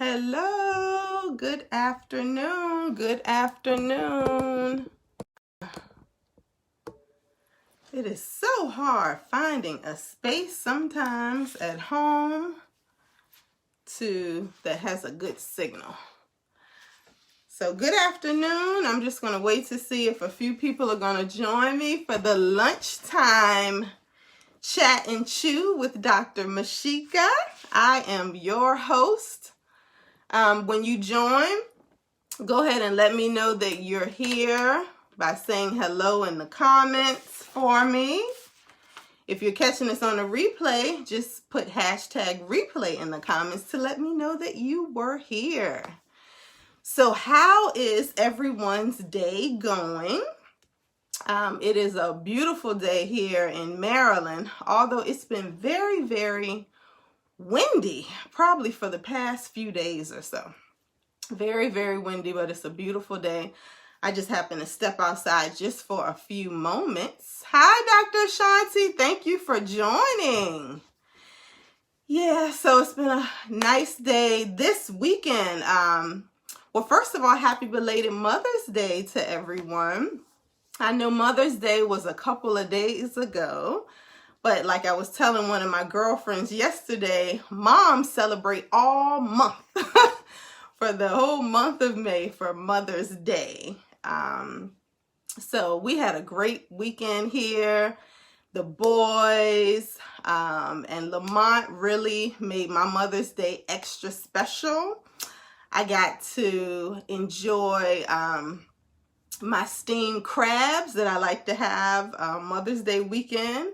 Hello, good afternoon, good afternoon. It is so hard finding a space sometimes at home that has a good signal. So good afternoon. I'm just going to wait to see if a few people are going to join me for the lunchtime chat and chew with Dr. Mesheca. I am your host. When you join, go ahead and let me know that you're here by saying hello in the comments for me. If you're catching this on a replay, just put hashtag replay in the comments to let me know that you were here. So how is everyone's day going? It is a beautiful day here in Maryland, although it's been very, very windy, probably for the past few days or so. Very, very windy, but it's a beautiful day. I just happened to step outside just for a few moments. Hi, Dr. Shanti. Thank you for joining. Yeah, so it's been a nice day this weekend. Well, first of all, happy belated Mother's Day to everyone. I know Mother's Day was a couple of days ago, but like I was telling one of my girlfriends yesterday, moms celebrate all month. For the whole month of May for Mother's Day. So we had a great weekend here. The boys and Lamont really made my Mother's Day extra special. I got to enjoy my steamed crabs that I like to have Mother's Day weekend.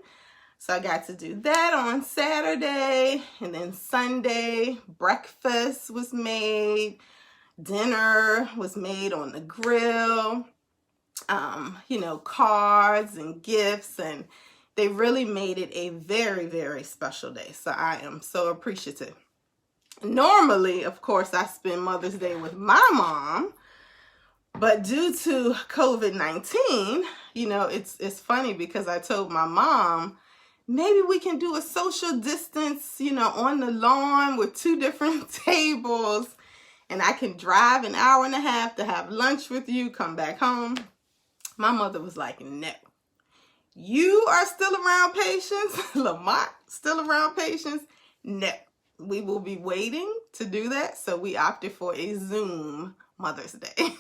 So I got to do that on Saturday, and then Sunday, breakfast was made, dinner was made on the grill, cards and gifts, and they really made it a very, very special day. So I am so appreciative. Normally, of course, I spend Mother's Day with my mom, but due to COVID-19, it's funny because I told my mom, maybe we can do a social distance, on the lawn with 2 different tables, and I can drive an hour and a half to have lunch with you, come back home. My mother was like, no. You are still around Patience? Lamont still around Patience? No. We will be waiting to do that, so we opted for a Zoom Mother's Day.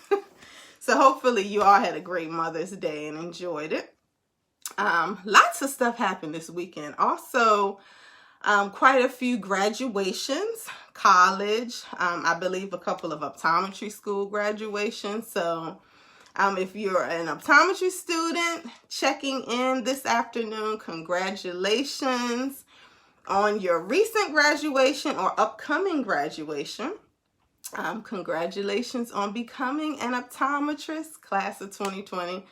So hopefully you all had a great Mother's Day and enjoyed it. Lots of stuff happened this weekend. Also, quite a few graduations, college, I believe a couple of optometry school graduations. So if you're an optometry student checking in this afternoon, congratulations on your recent graduation or upcoming graduation. Congratulations on becoming an optometrist, class of 2020.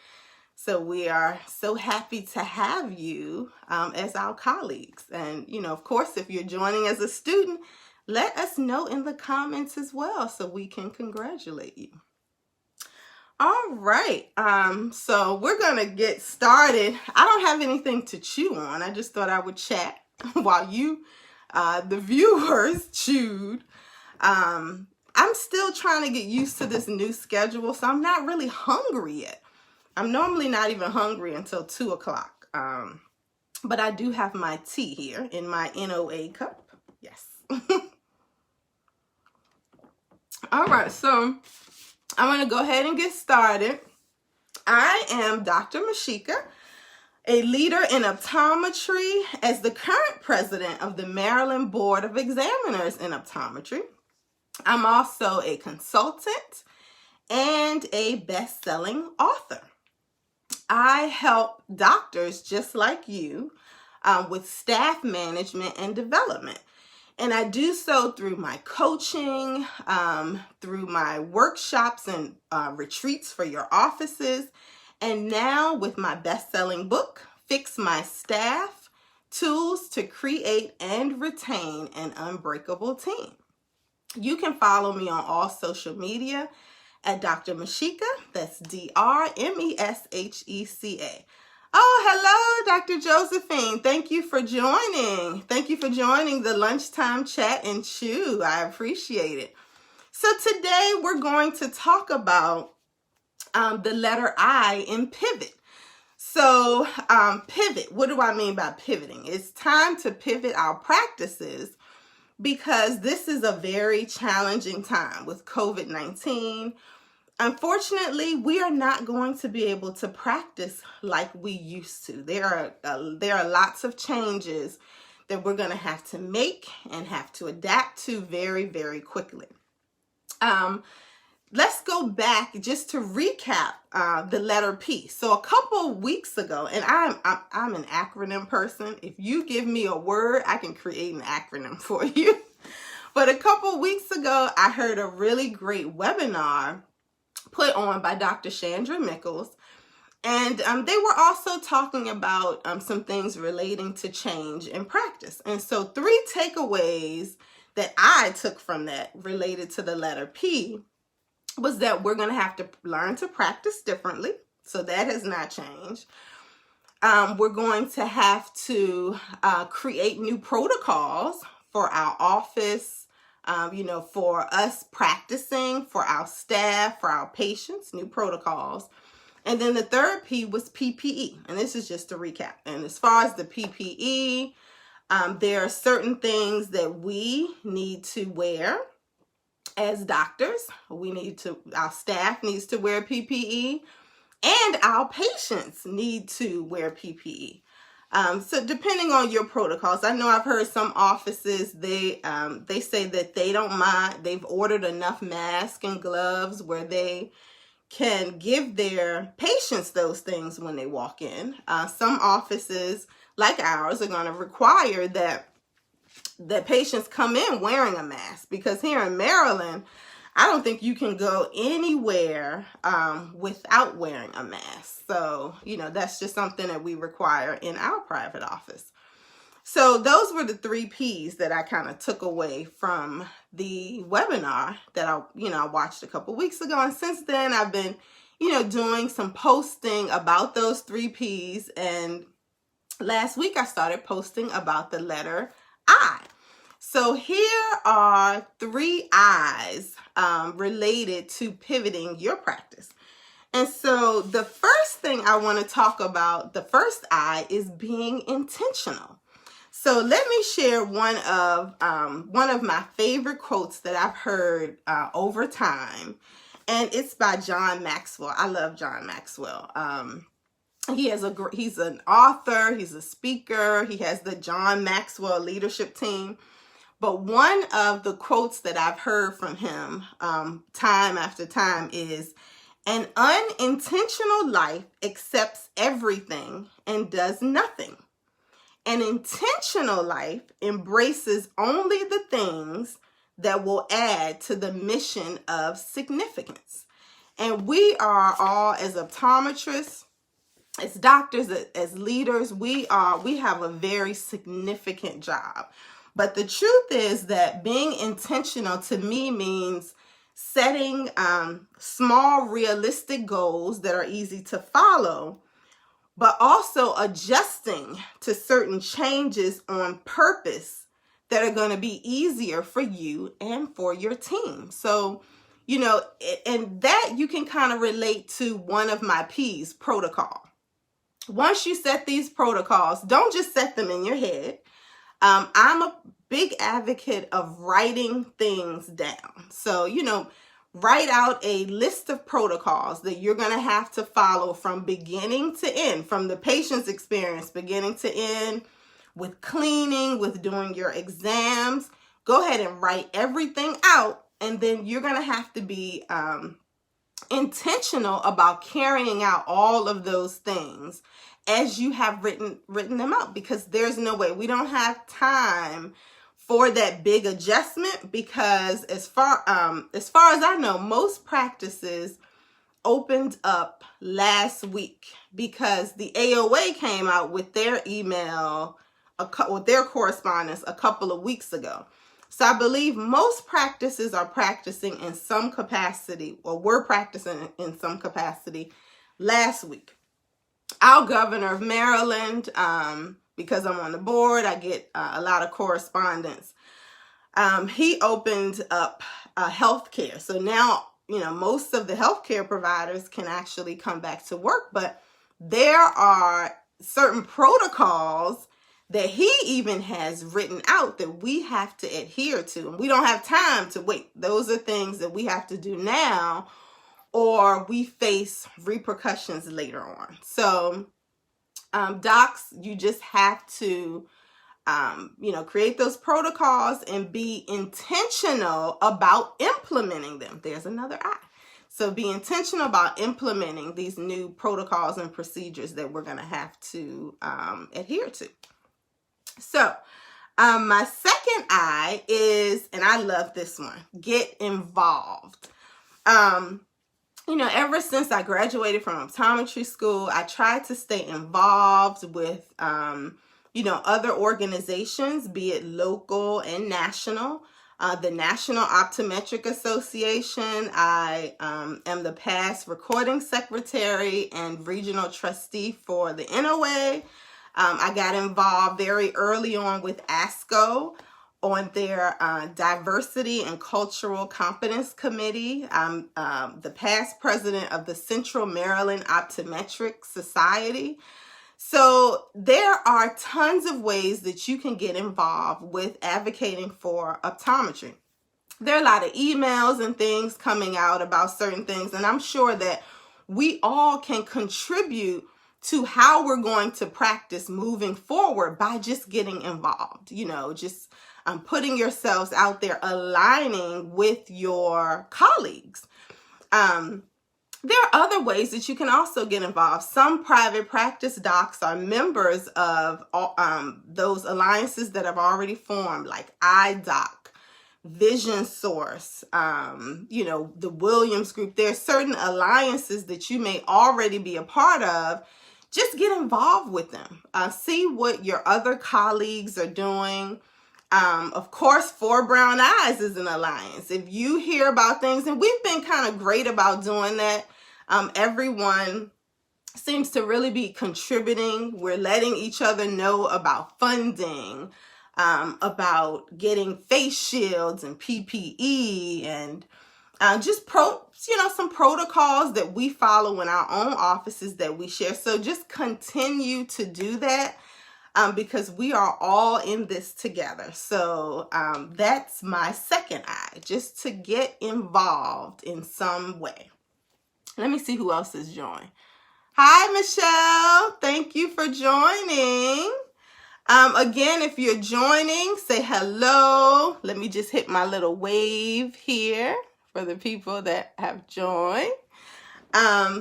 So we are so happy to have you as our colleagues. And, of course, if you're joining as a student, let us know in the comments as well so we can congratulate you. All right. So we're going to get started. I don't have anything to chew on. I just thought I would chat while you, the viewers, chewed. I'm still trying to get used to this new schedule, so I'm not really hungry yet. I'm normally not even hungry until 2 o'clock. But I do have my tea here in my NOA cup. Yes. All right, so I'm going to go ahead and get started. I am Dr. Mesheca, a leader in optometry as the current president of the Maryland Board of Examiners in Optometry. I'm also a consultant and a best-selling author. I help doctors just like you with staff management and development. And I do so through my coaching, through my workshops and retreats for your offices, and now with my best-selling book, Fix My Staff, Tools to Create and Retain an Unbreakable Team. You can follow me on all social media at Dr. Mesheca, that's DrMesheca. Oh, hello, Dr. Josephine. Thank you for joining. Thank you for joining the Lunchtime Chat and Chew. I appreciate it. So today we're going to talk about the letter I in pivot. So pivot, what do I mean by pivoting? It's time to pivot our practices because this is a very challenging time with COVID-19. Unfortunately, we are not going to be able to practice like we used to. There are lots of changes that we're going to have to make and have to adapt to very, very quickly. Let's go back just to recap the letter P. So a couple weeks ago, and I'm an acronym person. If you give me a word, I can create an acronym for you. But a couple weeks ago, I heard a really great webinar put on by Dr. Chandra Mickles. And they were also talking about some things relating to change in practice. And so 3 takeaways that I took from that related to the letter P was that we're going to have to learn to practice differently. So that has not changed. We're going to have to create new protocols for our office, for us practicing, for our staff, for our patients, new protocols. And then the third P was PPE. And this is just a recap. And as far as the PPE, there are certain things that we need to wear as doctors. Our staff needs to wear PPE, and our patients need to wear PPE. So depending on your protocols, I know I've heard some offices, they say that they don't mind. They've ordered enough masks and gloves where they can give their patients those things when they walk in. Some offices like ours are going to require that patients come in wearing a mask, because here in Maryland, I don't think you can go anywhere without wearing a mask. So, that's just something that we require in our private office. So those were the 3 Ps that I kind of took away from the webinar that I watched a couple weeks ago. And since then, I've been, doing some posting about those 3 Ps. And last week, I started posting about the letter I. So here are 3 I's related to pivoting your practice. And so the first thing I want to talk about, the first I, is being intentional. So let me share one of my favorite quotes that I've heard over time, and it's by John Maxwell. I love John Maxwell. He's an author, he's a speaker, he has the John Maxwell leadership team. But one of the quotes that I've heard from him time after time is, "An unintentional life accepts everything and does nothing. An intentional life embraces only the things that will add to the mission of significance." And we are all, as optometrists, as doctors, as leaders, we have a very significant job. But the truth is that being intentional to me means setting small, realistic goals that are easy to follow, but also adjusting to certain changes on purpose that are going to be easier for you and for your team. So, and that you can kind of relate to one of my P's, protocol. Once you set these protocols, don't just set them in your head. I'm a big advocate of writing things down. So, write out a list of protocols that you're going to have to follow from beginning to end, from the patient's experience, beginning to end, with cleaning, with doing your exams. Go ahead and write everything out, and then you're going to have to be intentional about carrying out all of those things as you have written them out, because there's no way, we don't have time for that big adjustment, because as far as I know, most practices opened up last week because the AOA came out with their email, with their correspondence a couple of weeks ago. So I believe most practices are practicing in some capacity, or were practicing in some capacity last week. our governor of Maryland, because I'm on the board, I get a lot of correspondence. He opened up healthcare. So now, most of the healthcare providers can actually come back to work, but there are certain protocols that he even has written out that we have to adhere to. And we don't have time to wait. Those are things that we have to do now, or we face repercussions later on. So, docs, you just have to, create those protocols and be intentional about implementing them. There's another I. So be intentional about implementing these new protocols and procedures that we're going to have to adhere to. So my second I is, and I love this one, get involved. Ever since I graduated from optometry school, I tried to stay involved with, other organizations, be it local and national. The National Optometric Association, I am the past recording secretary and regional trustee for the NOA. I got involved very early on with ASCO on their Diversity and Cultural Competence Committee. I'm the past president of the Central Maryland Optometric Society. So there are tons of ways that you can get involved with advocating for optometry. There are a lot of emails and things coming out about certain things, and I'm sure that we all can contribute to how we're going to practice moving forward by just getting involved, just putting yourselves out there, aligning with your colleagues. There are other ways that you can also get involved. Some private practice docs are members of those alliances that have already formed, like iDoc, Vision Source, the Williams Group. There are certain alliances that you may already be a part of. Just get involved with them. See what your other colleagues are doing. Of course, Four Brown Eyes is an alliance. If you hear about things, and we've been kind of great about doing that, everyone seems to really be contributing. We're letting each other know about funding, about getting face shields and PPE, and just some protocols that we follow in our own offices that we share. So just continue to do that. Because we are all in this together. So that's my second I, just to get involved in some way. Let me see who else has joined. Hi, Michelle. Thank you for joining. Again, if you're joining, say hello. Let me just hit my little wave here for the people that have joined.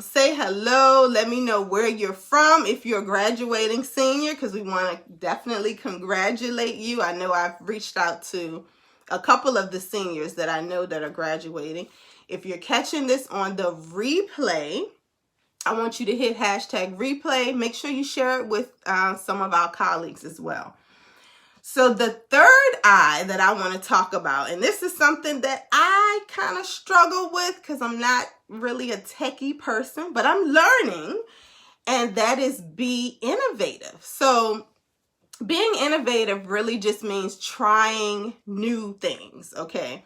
Say hello. Let me know where you're from if you're a graduating senior, because we want to definitely congratulate you. I know I've reached out to a couple of the seniors that I know that are graduating. If you're catching this on the replay, I want you to hit hashtag replay. Make sure you share it with some of our colleagues as well. So the third I that I want to talk about, and this is something that I kind of struggle with because I'm not really a techie person, but I'm learning, and that is be innovative. So being innovative really just means trying new things, okay?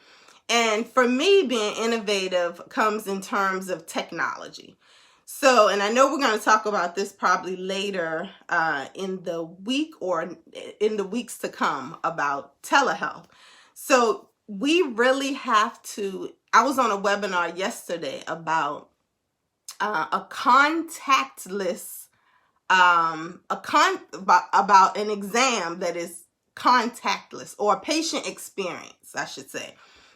And for me, being innovative comes in terms of technology. So, and I know we're going to talk about this probably later in the week or in the weeks to come about telehealth. So we really have to, I was on a webinar yesterday about a contactless, about an exam that is contactless, or a patient experience, I should say,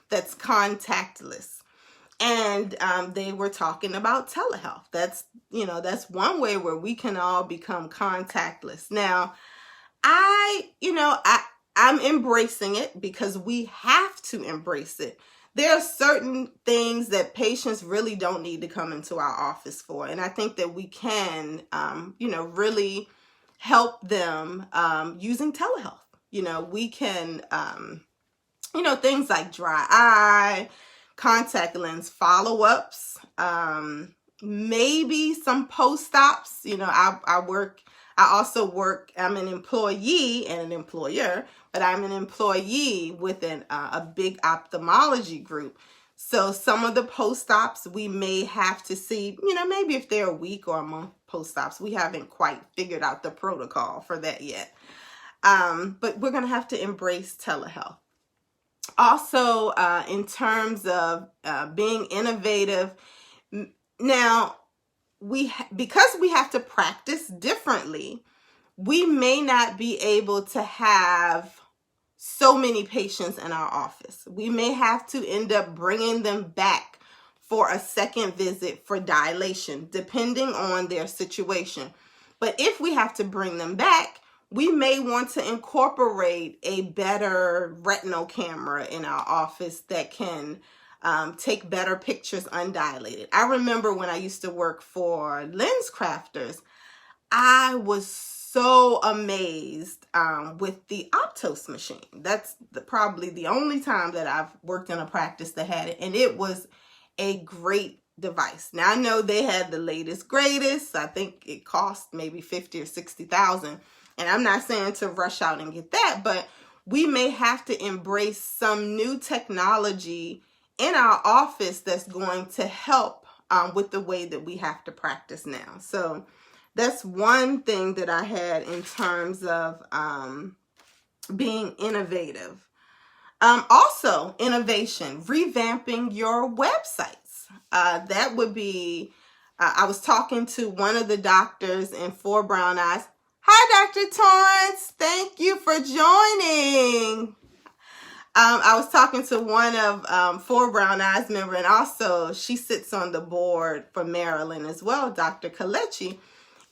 that's contactless. And they were talking about telehealth. That's one way where we can all become contactless. Now, I'm embracing it because we have to embrace it. There are certain things that patients really don't need to come into our office for. And I think that we can, really help them using telehealth. We can, things like dry eye, contact lens follow-ups, maybe some post-ops. You know, I also work, I'm an employee and an employer, but I'm an employee with a big ophthalmology group. So some of the post-ops we may have to see, you know, maybe if they're a week or a month post-ops. We haven't quite figured out the protocol for that yet. But we're going to have to embrace telehealth. Also, in terms of being innovative, now, because we have to practice differently, we may not be able to have so many patients in our office. We may have to end up bringing them back for a second visit for dilation, depending on their situation. But if we have to bring them back, we may want to incorporate a better retinal camera in our office that can take better pictures undilated. I remember when I used to work for lens crafters, I was so amazed with the Optos machine. That's probably the only time that I've worked in a practice that had it, and it was a great device. Now I know they had the latest greatest. I think it cost maybe $50,000 or $60,000, and I'm not saying to rush out and get that, but we may have to embrace some new technology in our office that's going to help with the way that we have to practice now. So that's one thing that I had in terms of being innovative. Also, innovation, revamping your websites. That would be, I was talking to one of the doctors in Four Brown Eyes. Hi, Dr. Torrance. Thank you for joining. I was talking to one of Four Brown Eyes member, and also she sits on the board for Maryland as well, Dr. Kalechi.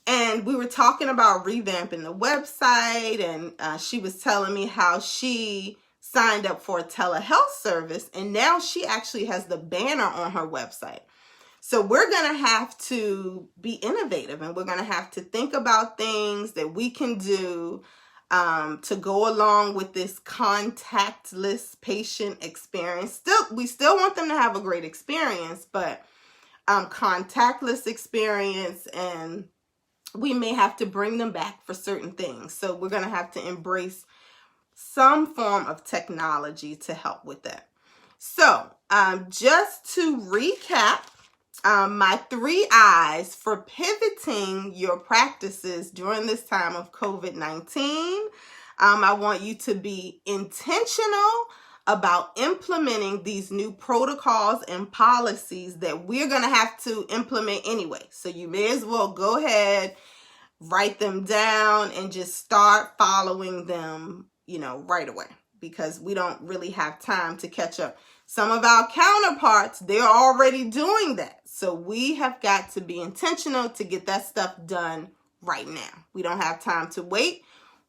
And we were talking about revamping the website, and she was telling me how she signed up for a telehealth service, and now she actually has the banner on her website. So we're going to have to be innovative, and we're going to have to think about things that we can do to go along with this contactless patient experience. We still want them to have a great experience, but contactless experience, and we may have to bring them back for certain things. So we're going to have to embrace some form of technology to help with that. So just to recap, my 3 I's for pivoting your practices during this time of COVID-19. I want you to be intentional about implementing these new protocols and policies that we're going to have to implement anyway. So you may as well go ahead, write them down, and just start following them, you know, right away, because we don't really have time to catch up. Some of our counterparts, they're already doing that. So we have got to be intentional to get that stuff done right now. We don't have time to wait.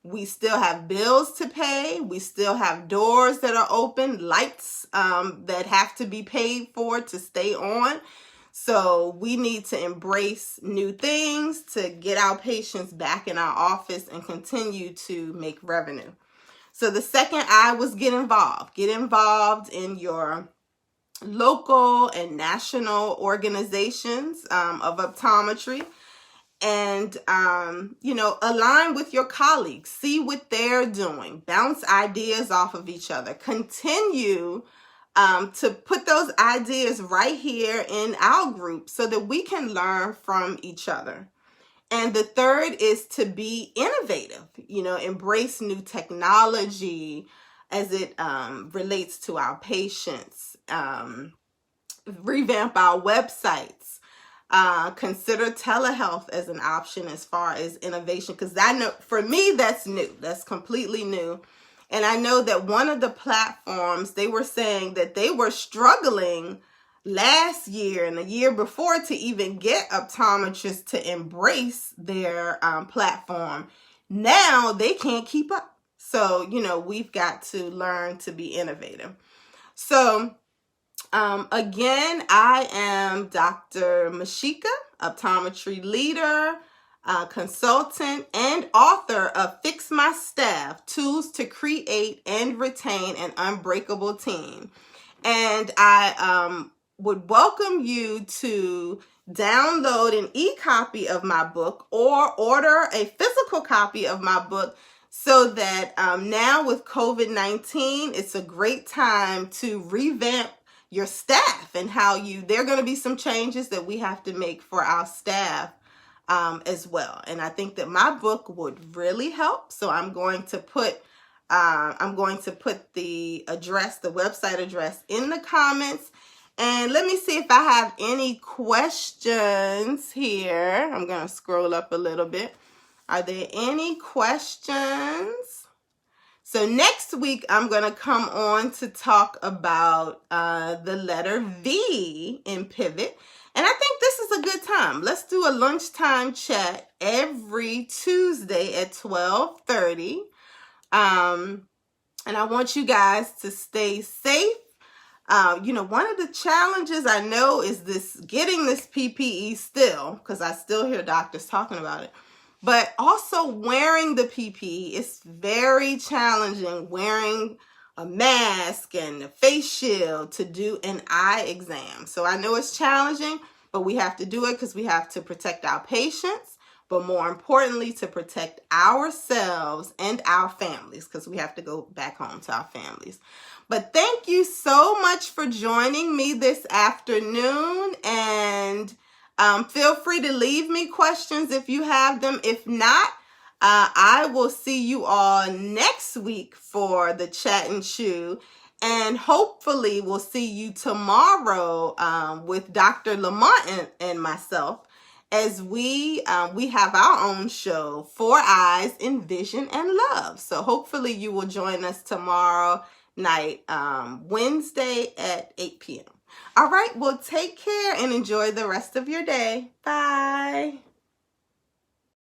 We still have bills to pay. We still have doors that are open, lights that have to be paid for to stay on. So we need to embrace new things to get our patients back in our office and continue to make revenue. So the second I was get involved. Get involved in your local and national organizations of optometry, and you know, align with your colleagues, see what they're doing, bounce ideas off of each other, continue to put those ideas right here in our group so that we can learn from each other. And the third is to be innovative, you know, embrace new technology as it relates to our patients, revamp our websites, consider telehealth as an option as far as innovation, because I know for me that's new, that's completely new. And I know that one of the platforms, they were saying that they were struggling last year and the year before to even get optometrists to embrace their platform. Now they can't keep up. So, you know, we've got to learn to be innovative. So, again, I am Dr. Mesheca, optometry leader, consultant, and author of Fix My Staff, Tools to Create and Retain an Unbreakable Team. And I would welcome you to download an e-copy of my book or order a physical copy of my book, so that now with COVID-19, it's a great time to revamp your staff and how there are going to be some changes that we have to make for our staff as well. And I think that my book would really help. So I'm going to put the address, the website address, in the comments. And let me see if I have any questions here. I'm going to scroll up a little bit. Are there any questions? So next week, I'm going to come on to talk about the letter V in P.I.V.O.T. And I think this is a good time. Let's do a lunchtime chat every Tuesday at 12:30. And I want you guys to stay safe. One of the challenges I know is getting this PPE still, because I still hear doctors talking about it. But also wearing the PPE is very challenging, wearing a mask and a face shield to do an eye exam. So I know it's challenging, but we have to do it because we have to protect our patients, but more importantly, to protect ourselves and our families, because we have to go back home to our families. But thank you so much for joining me this afternoon, and feel free to leave me questions if you have them. If not, I will see you all next week for the Chat and Chew, and hopefully we'll see you tomorrow with Dr. Lamont and myself, as we have our own show, 4 Eyes in Vision and Love. So hopefully you will join us tomorrow night, Wednesday at 8 p.m. All right, well, take care and enjoy the rest of your day. Bye.